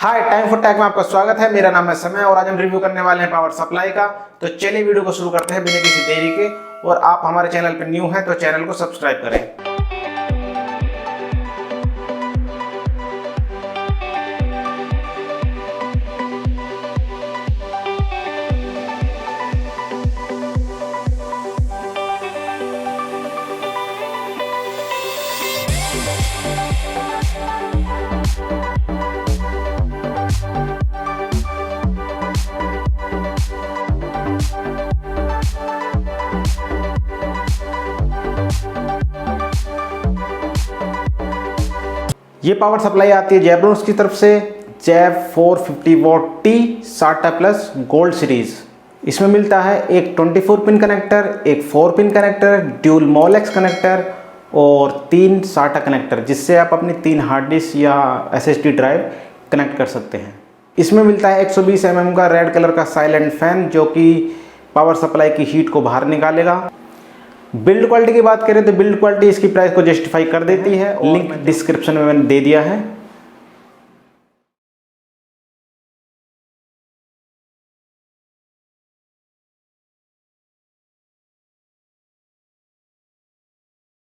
Hi, time for take में आपका स्वागत है। मेरा नाम है समय और आज हम रिव्यू करने वाले हैं पावर सप्लाई का। तो चलिए वीडियो को शुरू करते हैं बिना किसी देरी के। और आप हमारे चैनल पर न्यू हैं तो चैनल को सब्सक्राइब करें। ये पावर सप्लाई आती है जेब्रोनिक्स की तरफ से ZEB-450W-T SATA plus gold series. इसमें मिलता है एक 24 पिन कनेक्टर, एक 4 पिन कनेक्टर, ड्यूल मॉलेक्स कनेक्टर और 3 SATA कनेक्टर, जिससे आप अपनी 3 हार्ड डिस्क या SSD ड्राइव कनेक्ट कर सकते हैं। इसमें मिलता है 120 mm का रेड कलर का साइलेंट फैन, जो कि पावर सप्लाई की हीट को बाहर निकालेगा। बिल्ड क्वालिटी की बात करें तो बिल्ड क्वालिटी इसकी प्राइस को जस्टिफाई कर देती है। लिंक डिस्क्रिप्शन में मैंने दे दिया है।